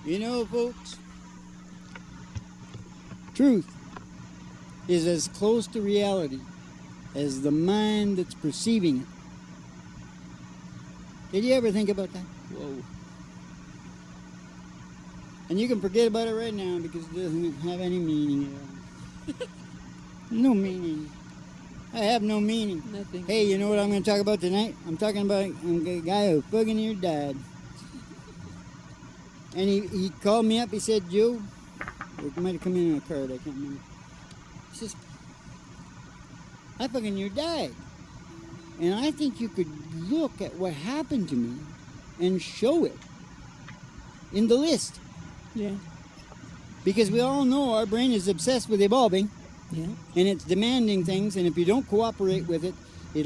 You know, folks, truth is as close to reality as the mind that's perceiving it. Did you ever think about that? Whoa. And you can forget about it right now because it doesn't have any meaning at all. No meaning. I have no meaning. Nothing. Hey, you know what I'm going to talk about tonight? I'm talking about a guy who fucking near died. And he called me up. He said, Joe, it might have come in a card. I can't remember. He says, I fucking near died. And I think you could look at what happened to me and show it in the list. Yeah. Because we all know our brain is obsessed with evolving. Yeah. And it's demanding things. And if you don't cooperate with it, it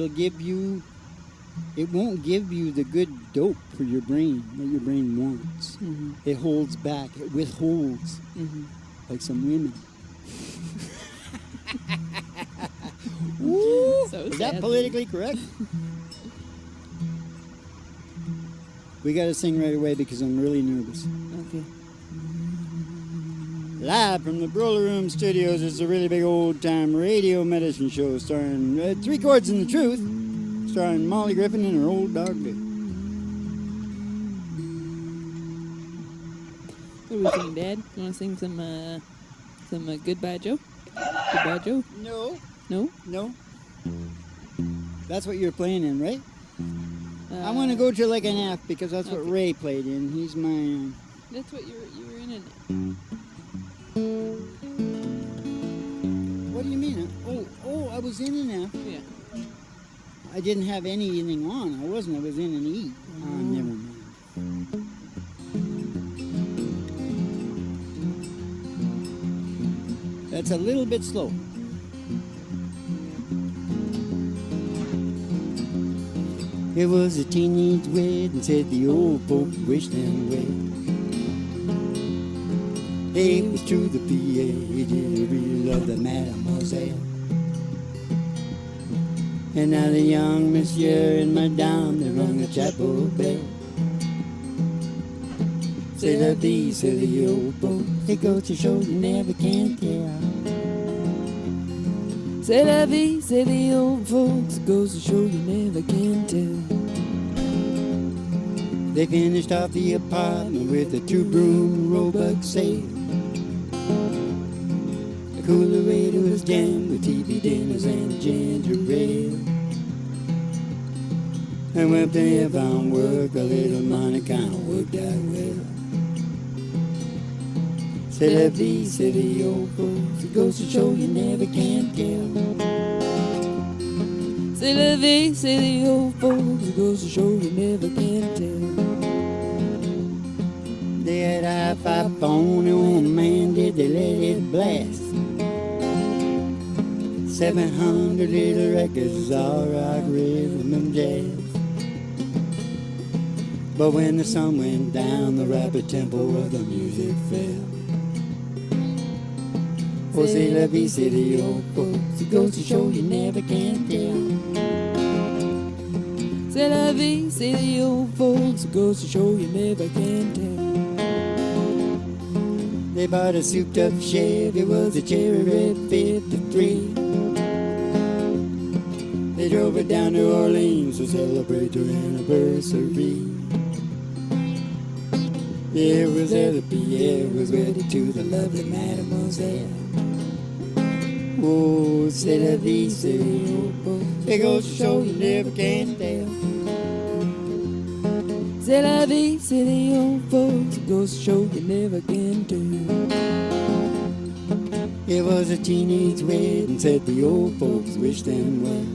won't give you the good dope for your brain that your brain wants. Mm-hmm. It holds back. It withholds. Mm-hmm. Like some women. Woo! So Is sad. that politically correct? We got to sing right away because I'm really nervous. Okay. Live from the Broiler Room Studios, it's a really big old-time radio medicine show starring 3 Chords in the Truth, starring Molly Griffin and her old dog, Dick. What are we singing, Dad? You want to sing some Goodbye Joe? Goodbye Joe? No. No? No. That's what you're playing in, right? I want to go to like an F because that's what Ray played in. He's my... That's what you were in it. What do you mean? I was in an F. Yeah. I didn't have anything on. I was in an E. Never mind. That's a little bit slow. It was a teenage wedding, said the old folk wished them well. It was true the PA did really love the mademoiselle. And now the young monsieur and madame, they rung the chapel bell. C'est la vie, said the old folk, it goes to show you never can tell. C'est la vie, say the old folks, goes to show you never can tell. They finished off the apartment with a 2-broom roebuck sail. The coolerator was jammed with TV dinners and ginger ale. And when they found work, a little money kind of worked out well. C'est la vie, say the old folks, it goes to show you never can tell. C'est la vie, say the old folks, it goes to show you never can tell. They had a hi-fi phone, and when man did they let it blast. 700 little records, all rock, rhythm, and jazz. But when the sun went down, the rapid tempo of the music fell. Oh, c'est la vie, say the old folks, it goes to show you never can tell. C'est la vie, say the old folks, it goes to show you never can tell. They bought a souped-up Chevy, it was a cherry red 53. They drove it down to Orleans to celebrate their anniversary. Yeah, it was there the Pierre was ready to the lovely mademoiselle. Oh, c'est la vie, say the old folks, it goes to show you never can tell. C'est la vie, say the old folks, it goes to show you never can tell. It was a teenage wedding, said the old folks wished them well.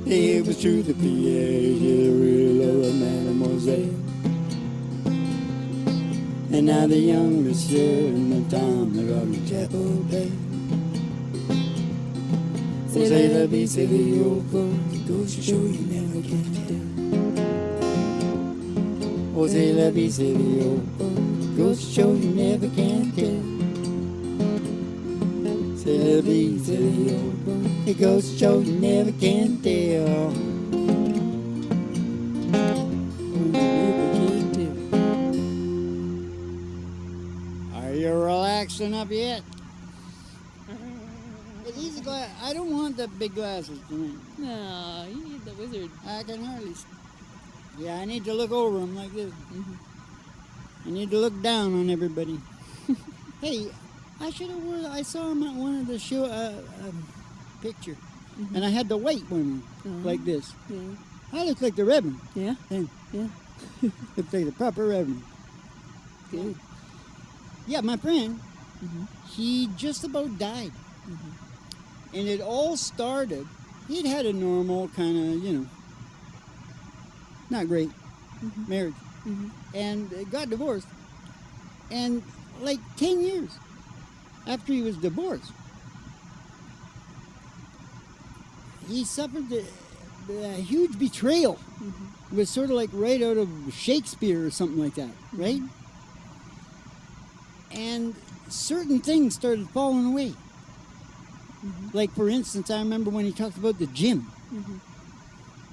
It was true the Pierre did really love mademoiselle. And now the young monsieur and the Tom, they're on the chapel bell. Oh, say la vie, say the old folks, it goes to show you never can tell. Oh, c'est la vie, say the old folks, it goes to show you never can tell. C'est la vie, say the old folks, it goes to show you never can tell. Oh, you never can tell. relaxed enough yet. These I don't want the big glasses tonight. No, you need the wizard. I can hardly. Yeah, I need to look over them like this. I need to look down on everybody. Hey, I should have worn. I saw him at one of the show picture, and I had the white one like this. Yeah. I look like the Reverend. Yeah. Yeah. Yeah. Look like the proper Reverend. Good. Yeah, my friend, he just about died. And it all started, he'd had a normal kind of, not great marriage. And got divorced. And like 10 years after he was divorced, he suffered a huge betrayal. It was sort of like right out of Shakespeare or something like that, right? And certain things started falling away. Like, for instance, I remember when he talked about the gym.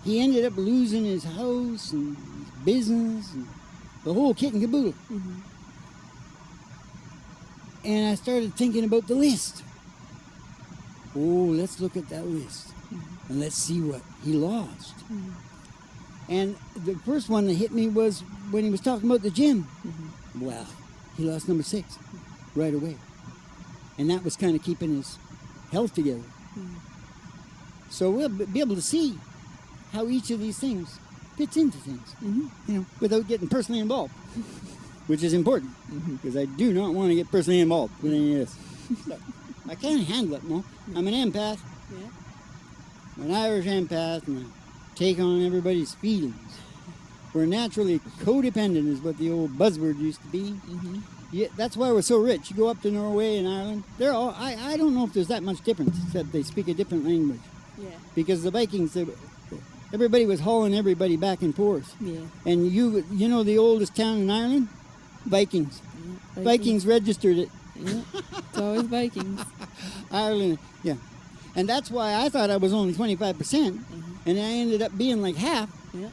He ended up losing his house and his business and the whole kit and caboodle. And I started thinking about the list. Oh, let's look at that list. And let's see what he lost. And the first one that hit me was when he was talking about the gym. Well, he lost number 6 right away. And that was kind of keeping his health together. So we'll be able to see how each of these things fits into things, without getting personally involved, which is important, because I do not want to get personally involved with any of this. So, I can't handle it, no. I'm an empath. I'm an Irish empath, and I take on everybody's feelings. We're naturally codependent is what the old buzzword used to be. Yeah, that's why we're so rich. You go up to Norway and Ireland, they're all, I don't know if there's that much difference, except they speak a different language. Yeah. Because the Vikings, everybody was hauling everybody back and forth. Yeah. And you know the oldest town in Ireland? Vikings. Yeah, Vikings registered it. Yeah. It's always Vikings. Ireland, yeah. And that's why I thought I was only 25%, and I ended up being like half. Yeah.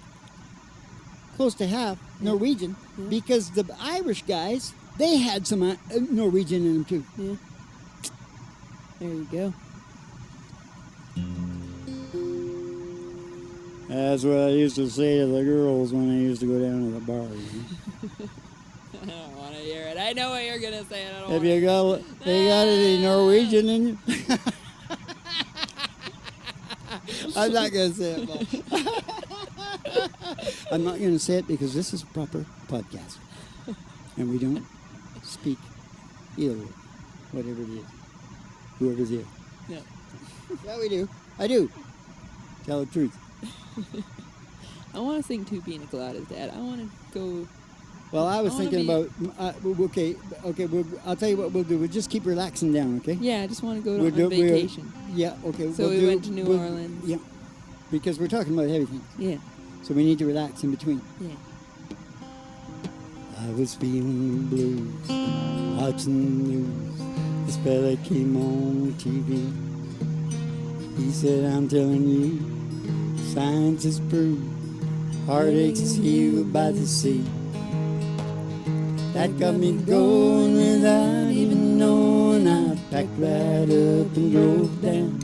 Close to half Norwegian, because the Irish guys, they had some Norwegian in them too. Yeah. There you go. That's what I used to say to the girls when I used to go down to the bar. I don't want to hear it. I know what you're going to say. I don't Have you got any Norwegian in you? I'm not going to say it, Mom. I'm not going to say it because this is a proper podcast. And we don't speak ill, whatever it is. Whoever's here. No. Yeah, we do. I do. Tell the truth. I want to sing 2 Pina Coladas, Dad. I want to go... Well, I was thinking about... okay, I'll tell you what we'll do. We'll just keep relaxing down, okay? Yeah, I just want to go on vacation. Yeah, okay. So we went to New Orleans. Yeah, because we're talking about heavy things. Yeah. So we need to relax in between. Yeah. I was feeling the blues, watching the news. This fella came on TV. He said, I'm telling you, science has proved heartaches is healed by the sea. That got me going without even knowing. I packed right up and drove down.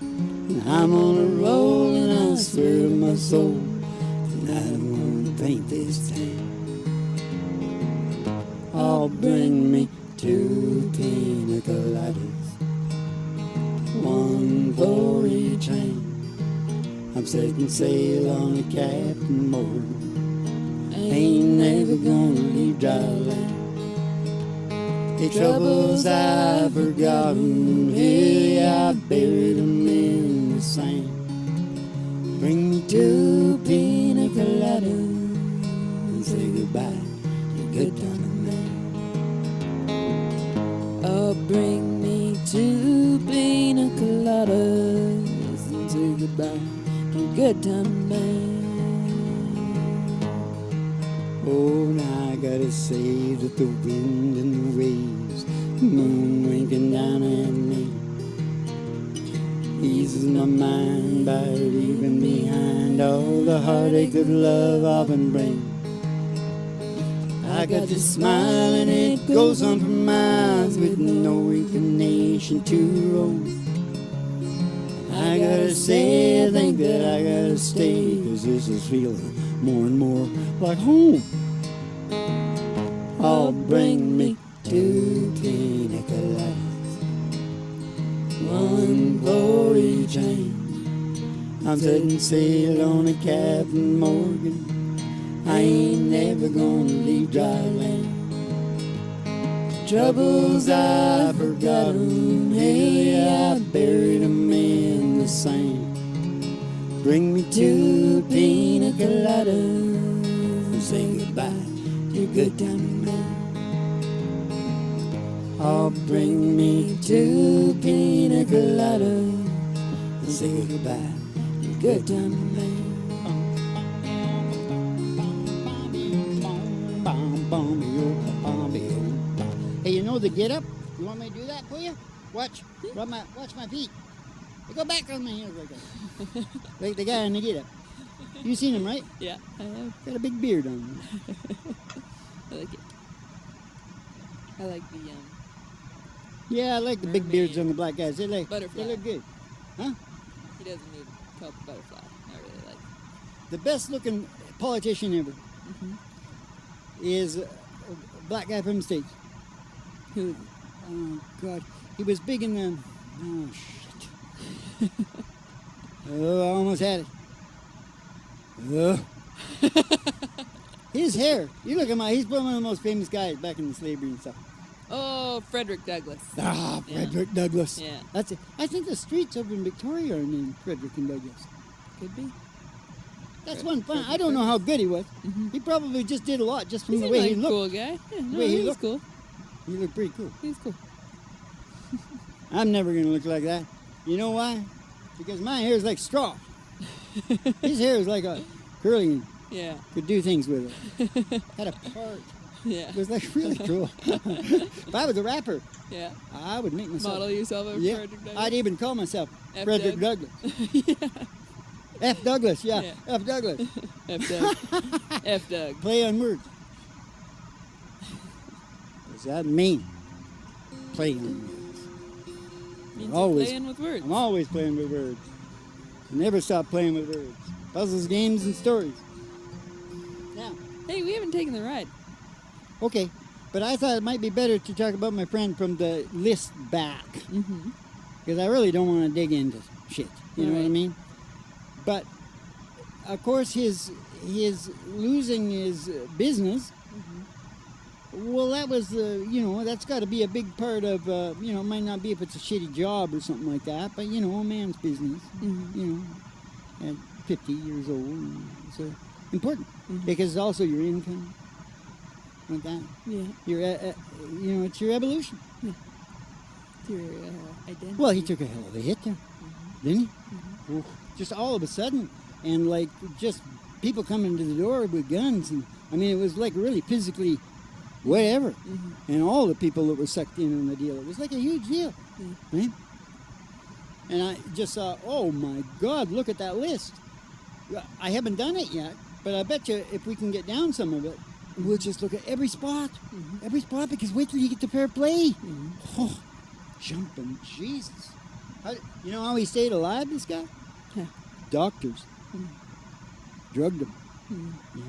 And I'm on a roll and I swear to my soul, tonight I'm gonna paint this town. Oh, bring me 2 pina coladas, 1 for each hand. I'm setting sail on a captain board. Ain't never gonna leave dry land. The troubles I've forgotten, yeah, I buried them in the sand. Bring me 2 pina coladas and say goodbye to good time of man. Oh, bring me 2 pina coladas and say goodbye to good time of man. Oh, now I gotta say that the wind and the waves, moon winking down at me, eases my mind by leaving behind all the heartache that love often brings. I got this smile and it goes on for miles with no inclination to roam. I gotta say, I think that I gotta stay, 'cause this is feeling more and more like home. Oh, bring me 2 pina coladas, 1 for each hand. I'm setting sail on a Captain Morgan. I ain't never gonna leave dry land. Troubles I forgot 'em, hey, I buried 'em in the sand. Bring me 2 pina coladas and say goodbye to your good time man. Oh, bring me 2 pina coladas and say goodbye to your good time man. Hey, you know the get up? You want me to do that for you? Watch my feet. They go back on my heels like that. Like the guy in the get up. You seen him, right? Yeah, I have. Got a big beard on him. I like it. I like the Yeah, I like the big Mermaid. beards on the black guys. They look Butterfly. good. Huh? He doesn't need called the butterfly. I really like it. The best looking politician ever is a black guy from the States. Who? Oh, God. He was big in the... Oh, shit. Oh, I almost had it. Oh. His hair. You look at he's one of the most famous guys back in the slavery and stuff. Oh, Frederick Douglass. Ah, Frederick Douglass. Yeah. That's it. I think the streets over in Victoria are named Frederick and Douglass. Could be. That's one fun. I don't know how good he was. He probably just did a lot just from He's the a way like he looked. cool guy. Yeah, no, way he he was looked. cool. He looked pretty cool. He's cool. I'm never going to look like that. You know why? Because my hair is like straw. His hair is like a curly. Yeah. Could do things with it. Had a part. Yeah. It was like really cool. If I was a rapper, Yeah. I would make myself. Model yourself over Yeah. Frederick Douglass. I'd even call myself F. Frederick Doug. Douglass. Yeah. F. Douglass, yeah. Yeah. F. Douglass. F. Doug. F. Doug. Play on words. What's that mean? Play on words. Means Always. playing with words. I'm always playing with words. I never stop playing with words. Puzzles, games, and stories. Now, Hey, we haven't taken the ride. okay, but I thought it might be better to talk about my friend from the list back. Mm-hmm. Because I really don't want to dig into shit. You know what I Right. mean? But, of course, his losing his business, well, that was, that's got to be a big part of, it might not be if it's a shitty job or something like that, but, a man's business, at 50 years old, it's important. Because it's also your income, like that. Yeah. Your, it's your evolution. Your identity. Well, he took a hell of a hit there, didn't he? Oof. Just all of a sudden, and like just people coming to the door with guns, and I mean, it was like really physically, whatever, and all the people that were sucked in on the deal. It was like a huge deal, right? And I just thought, oh my God, look at that list. I haven't done it yet, but I bet you if we can get down some of it, we'll just look at every spot, because wait till you get to fair play. Oh, jumping Jesus. You know how he stayed alive, this guy? Yeah. Doctors. Drugged him. Yeah.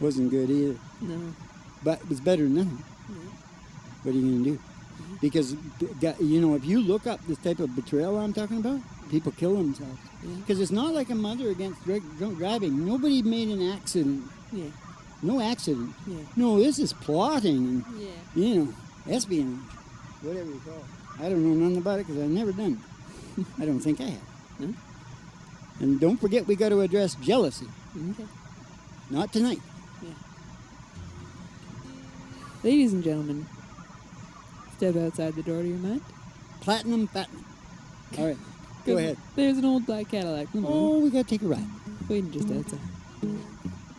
Wasn't good either. No. But it was better than nothing. What are you going to do? Because, if you look up this type of betrayal I'm talking about, people kill themselves. Because it's not like a mother against drunk driving. Nobody made an accident. Yeah. No accident. Yeah. No, this is plotting and, Yeah. espionage. Whatever you call it. I don't know nothing about it because I've never done it. I don't think I have. No? And don't forget we got to address jealousy. Okay. Not tonight. Yeah. Ladies and gentlemen, step outside the door to your mind. Platinum fattening. All right. Go ahead. There's an old black Cadillac. Come on. Oh, we got to take a ride. Waiting just outside.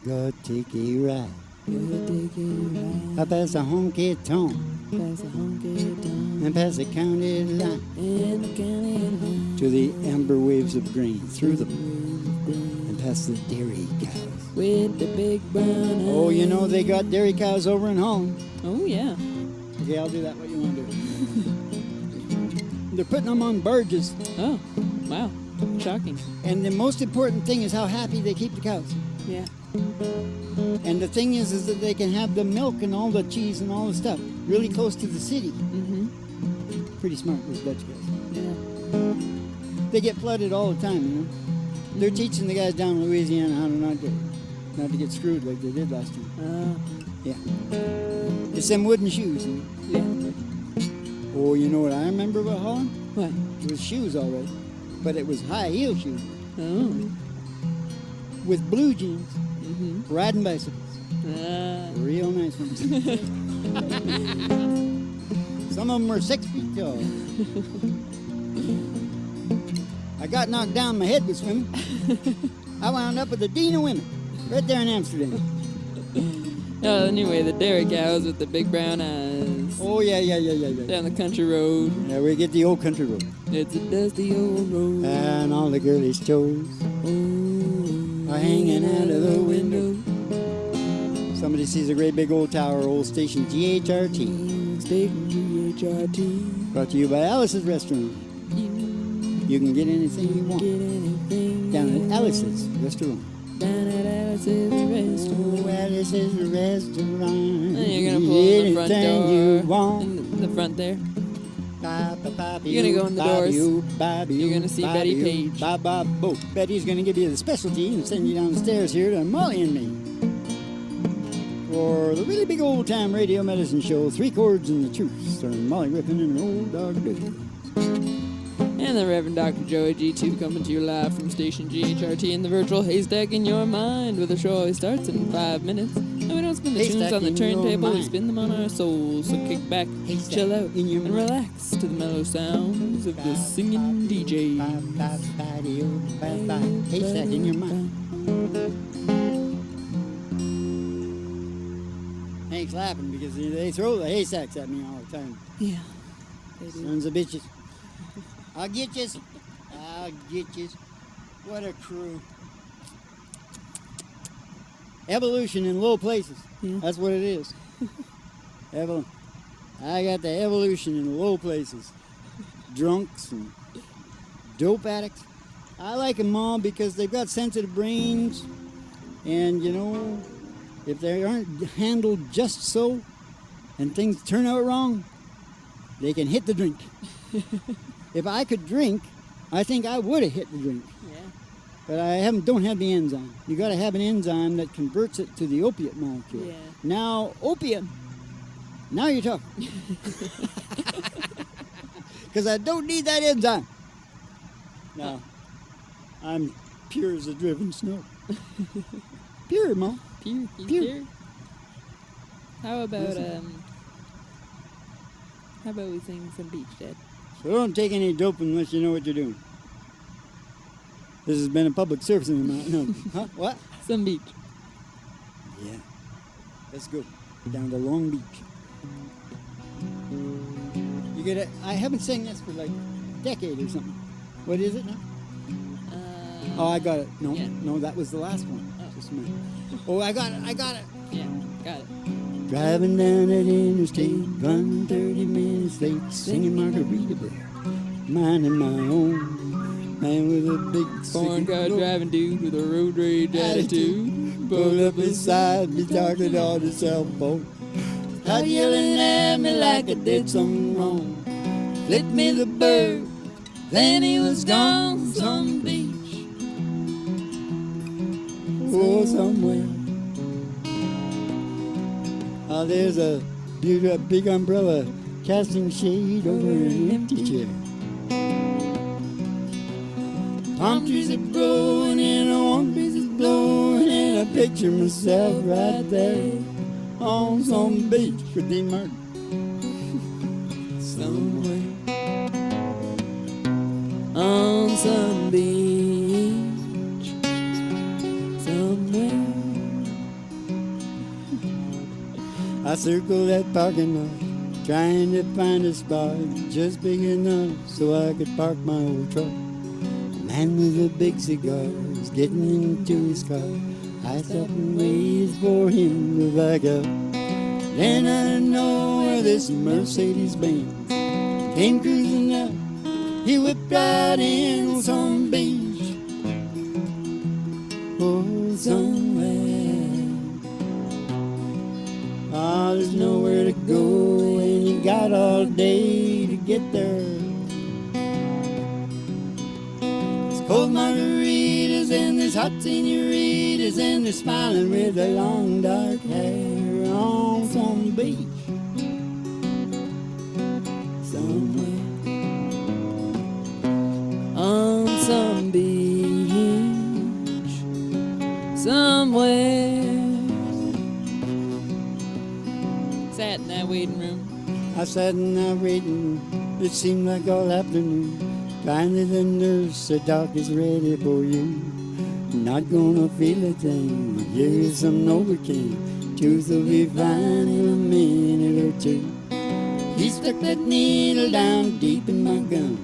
Go take a ride. Go take a ride. Up past the honky tonk Past the honky tonk. and past the county line And the county line. to the amber waves of grain through them and past the dairy cows with the big brown eyes. Oh, you know they got dairy cows over in Holland. Oh, yeah. Okay, I'll do that. What you want to do? They're putting them on barges. Oh, wow. Shocking. And the most important thing is how happy they keep the cows. Yeah. And the thing is that they can have the milk and all the cheese and all the stuff really close to the city. Mm-hmm. Pretty smart, those Dutch guys. Yeah. They get flooded all the time, you know. They're teaching the guys down in Louisiana how to not to get screwed like they did last time. Yeah. It's them wooden shoes. You know? Yeah. Oh, you know what I remember about Holland? What? It was shoes, all right. But it was high heel shoes. Oh. With blue jeans. Mm-hmm. Riding bicycles. Real nice ones. Some of them were 6 feet tall. I got knocked down, my head was swimming. I wound up with the Dean of Women, right there in Amsterdam. Oh, anyway, the dairy cows with the big brown eyes. Oh, yeah. Down the country road. Yeah, we get the old country road. It's a dusty old road. And all the girlies' toes are hanging out of the window. Somebody sees a great big old tower, old station GHRT. Station GHRT. Brought to you by Alice's Restaurant. You can get anything you want down at Alice's Restaurant. Down at Alice's Restaurant. Oh, Alice's Restaurant. And you're gonna pull in the front Anything door. you want. In the front there. You're gonna go in the doors. You're gonna see Betty Page. Betty's gonna give you the specialty and send you down the stairs here to Molly and me. For the really big old time radio medicine show, 3 Chords and the Truth, starring Molly Rippin and an old dog Dookie. And the Reverend Dr. Joey G2 coming to you live from station GHRT in the virtual haystack in your mind, where the show always starts in 5 minutes. And we don't spin the tunes on the turntable, we spin them on our souls. So kick back, chill out, and relax to the mellow sounds of the singing DJ. Haystack in your mind. Hank's laughing because they throw the haystacks at me all the time. Yeah, they do. Sons of bitches. I'll get you. What a crew. Evolution in low places. Yeah. That's what it is. I got the evolution in low places. Drunks and dope addicts. I like them all because they've got sensitive brains. And, you know, if they aren't handled just so and things turn out wrong, they can hit the drink. If I could drink, I think I would have hit the drink. Yeah. But I don't have the enzyme. You got to have an enzyme that converts it to the opiate molecule. Yeah. Now, opium. Now you're talking. Because I don't need that enzyme. No. I'm pure as the driven snow. Pure, Mom. Pure. Pure. How about we sing some beach, Dad? So don't take any dope unless you know what you're doing. This has been a public service announcement. Huh? What? Some beach. Yeah. Let's go down to Long Beach. You get it? I haven't sang this for like a decade or something. What is it now? Oh, I got it. No, yeah. No, that was the last one. Oh. Just a minute. Oh, I got it. Yeah, got it. Driving down that interstate, running 30 minutes late, singing Margarita Bear, minding my own. Man with a big Foreign car driving dude with a road rage attitude. Pulled up beside me, talking on the cell phone. Start yelling at me like I did something wrong. Flipped me the bird, then he was gone. Some beach, oh, somewhere. Oh, there's a big umbrella casting shade over an empty chair. Palm trees are blowing and a warm breeze is blowing, and I picture myself right there on some beach with Dean Martin. Somewhere on some beach, somewhere. I circled that parking lot, trying to find a spot just big enough so I could park my old truck. A man with a big cigar was getting into his car. I stopped and waited for him to back up. Then I know where this Mercedes-Benz came cruising up. He whipped right in on some beach, oh, somewhere. Oh, there's nowhere to go, and you got all day to get there. There's cold margaritas and there's hot senoritas, and they're smiling with their long dark hair on some beach somewhere. On some beach somewhere. Sat in that waiting room. I sat in that waiting, it seemed like all afternoon. Finally the nurse said, "Doc is ready for you. Not gonna feel a thing, I'll give you some Novocaine. Tooth will be fine in a minute or two." He stuck that needle down deep in my gum.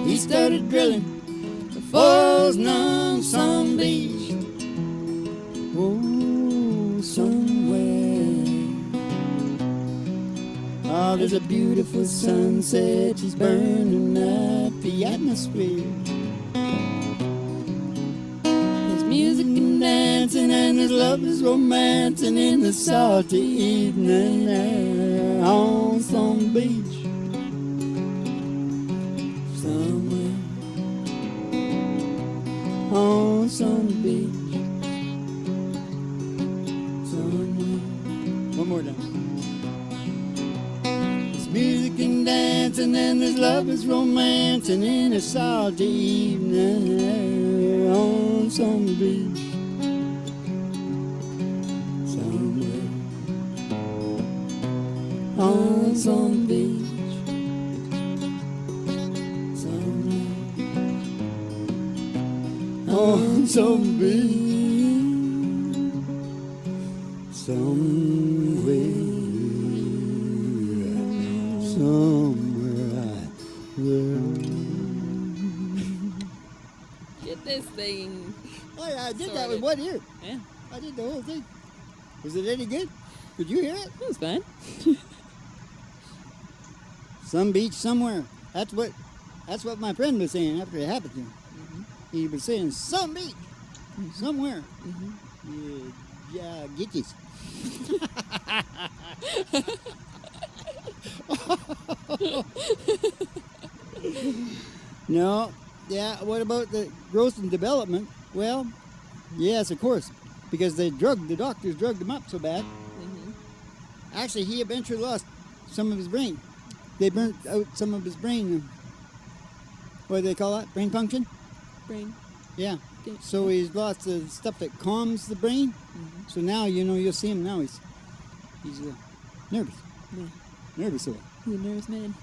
He started drilling the falls on some beach, oh, somewhere. Oh, there's a beautiful sunset, she's burning up the atmosphere. There's music and dancing, and there's lovers romancing in the salty evening air on some beach somewhere. On some beach somewhere. One more time. There's music and dancing, and there's lovers romancing in a salty evening air on some beach somewhere. On some beach somewhere. On some beach somewhere. Somewhere I will. Get this thing. Oh yeah, I did that Sorted. with one ear. Yeah, I did the whole thing. Was it any good? Could you hear it? that was fine. Some beach somewhere. That's what my friend was saying after it happened to him. He was saying some beach somewhere. Yeah, gitches. No, yeah. What about the growth and development? Well, yes, of course, because the doctors drugged him up so bad. Actually, he eventually lost some of his brain. They burnt out some of his brain. What do they call that? Brain function? Brain. Yeah. Okay. So he's lost the stuff that calms the brain. So now, you'll see him now. He's nervous. Yeah. Nervous. He's a nervous man.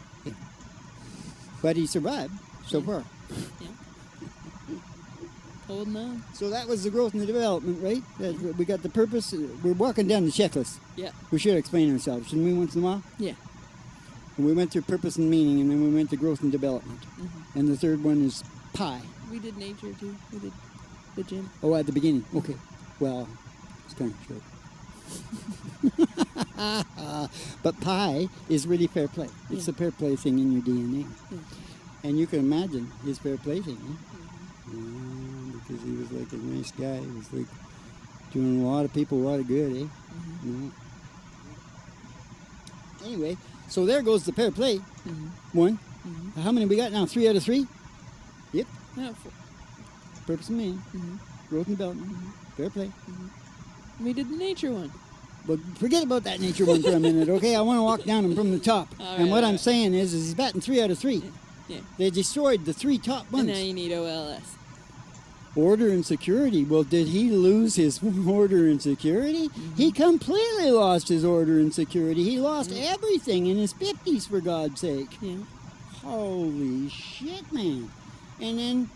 But he survived so far. Yeah. Holding on. So that was the growth and the development, right? We got the purpose. We're walking down the checklist. Yeah. We should explain ourselves, shouldn't we, once in a while? Yeah. And we went through purpose and meaning, and then we went to growth and development. And the third one is pie. We did nature too. We did the gym. Oh, at the beginning. Okay. Well, it's kind of short. But pie is really fair play. It's a fair play thing in your DNA. Yeah. And you can imagine his fair play thing, eh? Because he was like a nice guy. He was like doing a lot of people a lot of good, eh? Anyway, so there goes the fair play. One. How many we got now? 3 out of 3? Yep. Yeah, 4. Purpose and meaning. Growth and development. Fair play. We did the nature one. But forget about that nature one for a minute, okay? I want to walk down them from the top. And what I'm saying is he's batting 3 out of 3. Yeah. They destroyed the 3 top ones. And now you need OLS. Order and security. Well, did he lose his order and security? He completely lost his order and security. He lost everything in his 50s, for God's sake. Yeah. Holy shit, man. And then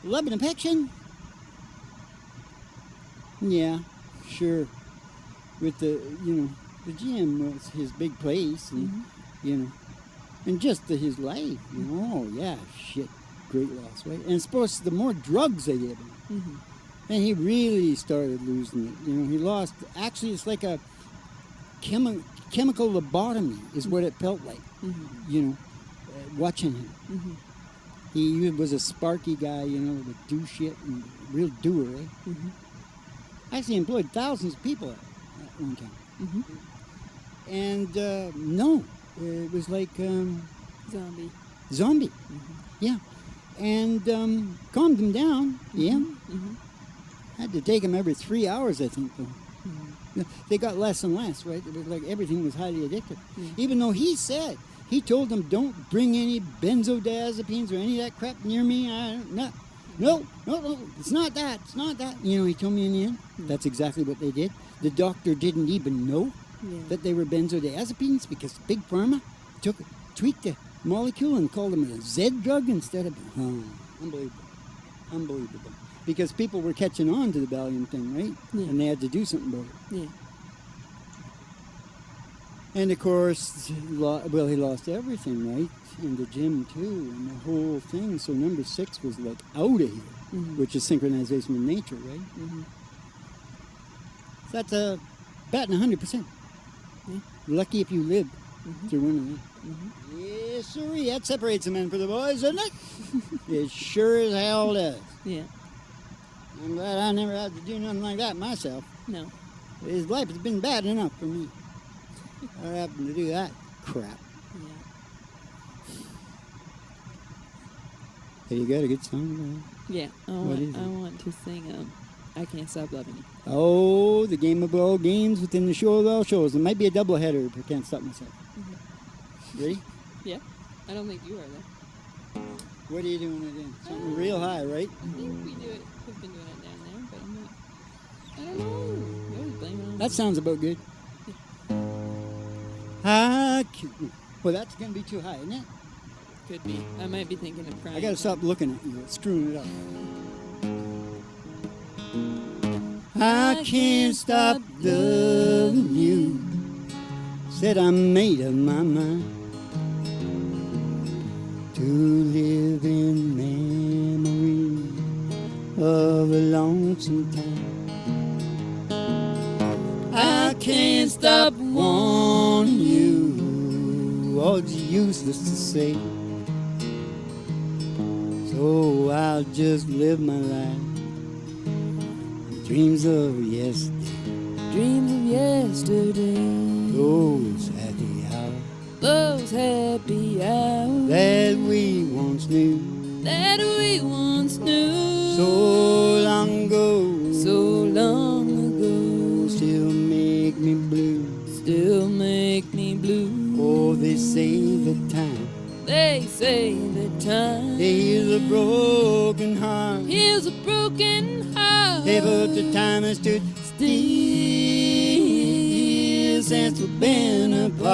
love and affection. Yeah, sure. With the gym was his big place, and, and just his life, Oh, yeah, shit. Great loss, right? And it's supposed to, the more drugs they gave him, And he really started losing it. You know, he lost. Actually, it's like a chemical lobotomy is what it felt like. You know, watching him. He was a sparky guy, you know, would do shit and real doer, eh? Actually employed thousands of people at one time. And no, it was like zombie. Yeah. And calmed him down. Yeah. Had to take him every 3 hours, I think, though. They got less and less, right? It was like everything was highly addictive. Even though he told them, don't bring any benzodiazepines or any of that crap near me. No, it's not that. You know, he told me in the end, that's exactly what they did. The doctor didn't even know that they were benzodiazepines because Big Pharma tweaked the molecule and called them a Z drug instead of... Unbelievable. Because people were catching on to the Valium thing, right? And they had to do something about it. And of course, he lost everything, right? And the gym too, and the whole thing. So number 6 was like out of here, which is synchronization with nature, right? So that's batting 100%. Lucky if you live through one of them. Yes, sir. That separates the men from the boys, doesn't it? It sure as hell does. Yeah. I'm glad I never had to do nothing like that myself. No. His life has been bad enough for me. I happened to do that crap. Hey, you got a good song? Yeah. I want to sing I Can't Stop Loving You. Oh, the game of all games within the show of all shows. It might be a doubleheader if I can't stop myself. Ready? Yeah. I don't think you are, though. What are you doing it in? Something real high, right? I think we do it. We've been doing it down there, but I'm not... I don't know. You always blame it on that sounds about good. Well, that's going to be too high, isn't it? Could be. I might be thinking of crying. I got to stop looking at you. It's screwing it up. I can't stop loving you. Said I made up my mind to live in memory of a lonesome time. I can't stop wanting you. All it's useless to say. So I'll just live my life. Dreams of yesterday. Dreams of yesterday. Those happy hours. Those happy hours. That we once knew. That we once knew. So long ago. So long ago. Still make me blue. Still make me blue. Oh, they say that time. They say that time heals a broken heart. Heals a broken heart. Hey, but the time has stood still since we've been apart.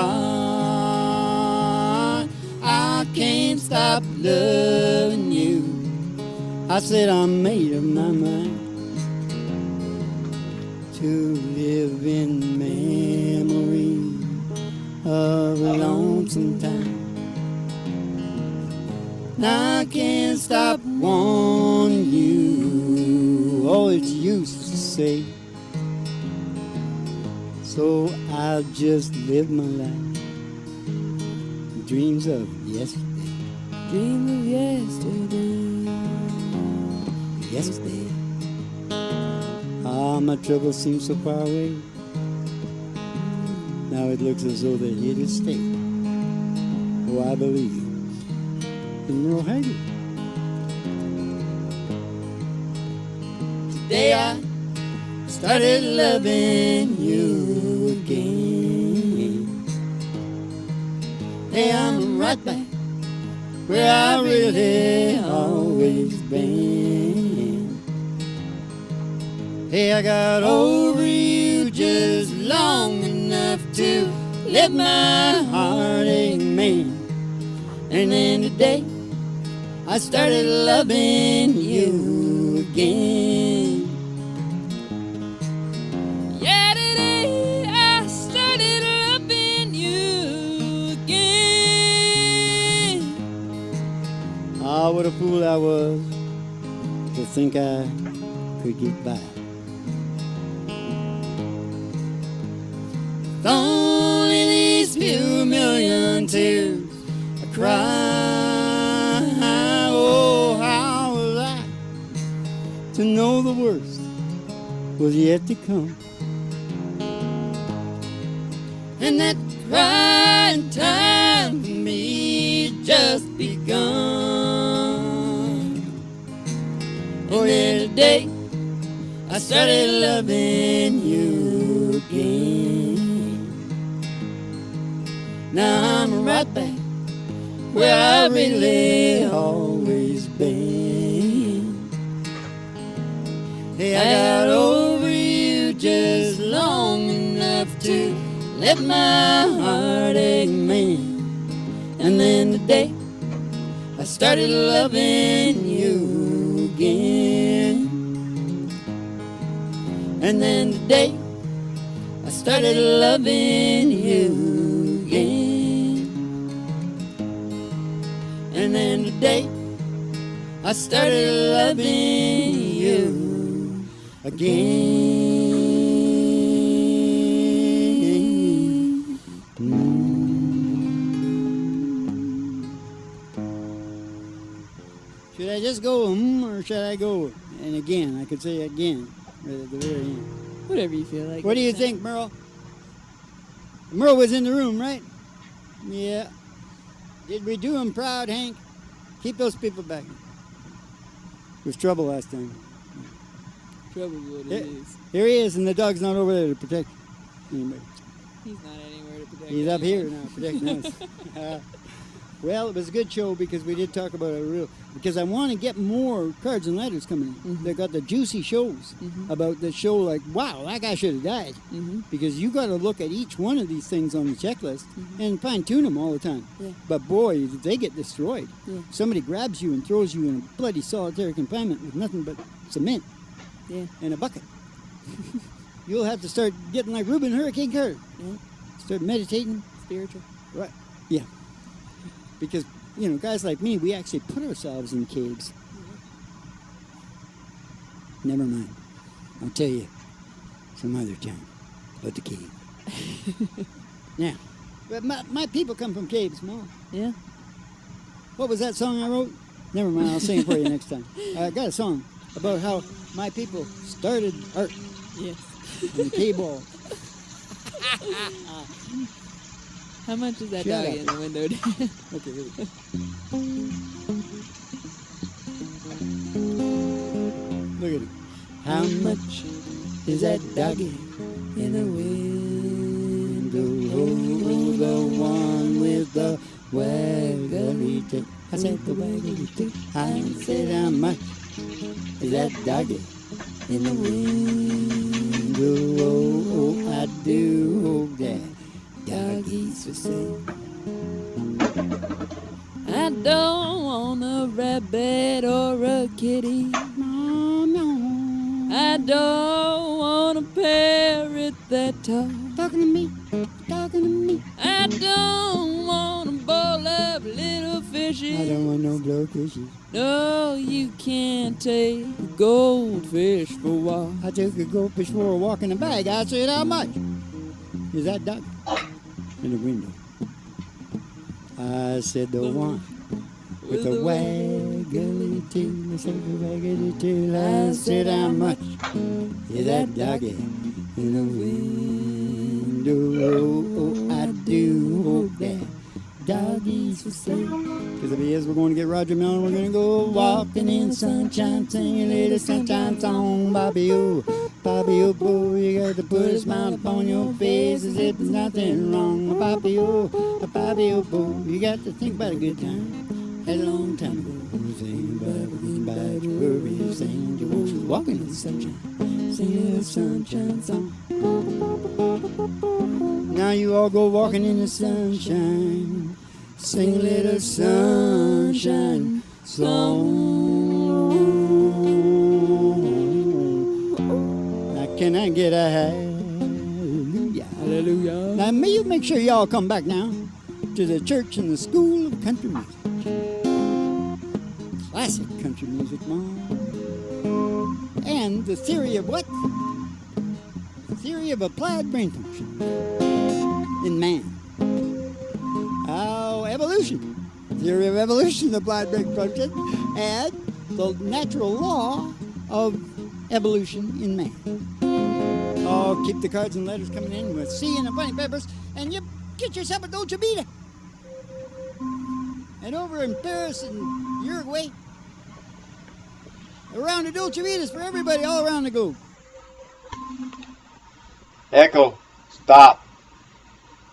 I can't stop loving you. I said I made up my mind to live in memory of a lonesome time. I can't stop wanting you. Oh, it's useless to say. So I'll just live my life. Dreams of yesterday. Dream of yesterday. Yesterday. Ah, my troubles seem so far away. Now it looks as though they're here to stay. Oh, I believe in real happy. Today I started loving you again. Hey, I'm right back where I really always been. Hey, I got over you just long enough to let my heartache mend. And then today I started loving you again. Yeah, today I started loving you again. Ah, what a fool I was to think I could get by. If only these few million tears I cry. Oh, how was I to know the worst was yet to come? And that crying time for me just begun. Oh, yeah, today I started loving you again. Now I'm right back where I really always been. Hey, I got over you just long enough to let my heartache mend. And then today I started loving you again. And then today I started loving you again. And then today I started loving you again. Should I just go or should I go? And again, I could say again right at the very end. Whatever you feel like. What do you think, Merle? Merle was in the room, right? Yeah. Did we do him proud, Hank? Keep those people back. It was trouble last time. Trouble what it is. Here he is, and the dog's not over there to protect anybody. He's not anywhere to protect. He's up here now protecting us. Well, it was a good show because we did talk about because I want to get more cards and letters coming in. Mm-hmm. They got the juicy shows about the show like, wow, that guy should have died. Mm-hmm. Because you got to look at each one of these things on the checklist and fine-tune them all the time. Yeah. But boy, they get destroyed. Yeah. Somebody grabs you and throws you in a bloody solitary confinement with nothing but cement and a bucket. You'll have to start getting like Reuben Hurricane Carter. Yeah. Start meditating. Spiritual. Right. Yeah. Because, guys like me, we actually put ourselves in caves. Never mind. I'll tell you some other time about the cave. Now, but my people come from caves, Mom. Yeah. What was that song I wrote? Never mind, I'll sing it for you next time. I got a song about how my people started art Yes. in the cave wall. How much is that Shut dog up. in the window? Okay, here we go. Look at it. How much is that doggy in the window? Oh, the one with the waggly tail. I said the waggly tail. I said how much is that doggy in the window? Oh, I do hope that doggies for sale. I don't want a rabbit or a kitty. No, no. I don't want a parrot that talks. Talking to me, talking to me. I don't want a bowl of little fishes. I don't want no blowfishes. No, you can't take a goldfish for a walk. I took a goldfish for a walk in the bag. I said, how much is that duck in the window? I said, the one with the waggly tail. I said, the waggly tail. I said, how much is that doggy in the window? Oh, I do hope that doggies for sale. Because if he is, we're going to get Roger Miller. We're going to go walking in sunshine, sing a little sunshine song. Bobby-o, Bobby-o, you got to put a smile upon your face as if there's nothing wrong. Bobby-o, Bobby-o, you got to think about a good time. Had a long time ago. Sing about your worries and your woes. Walking in the sunshine, sing a little sunshine song. Now you all go walking in the sunshine. Sing a little sunshine song. Now can I get a hallelujah? Hallelujah. Now may you make sure y'all come back now to the church and the school of country music. Classic country music, Mom. And And the theory of what? The theory of applied brain function in man. Evolution. Theory of evolution, applied brain function, and the natural law of evolution in man. Oh, keep the cards and letters coming in with C and the funny peppers, and you get yourself a Dolce Vita. And over in Paris and Uruguay, around the Dolce Vitas for everybody all around the globe. Echo, stop.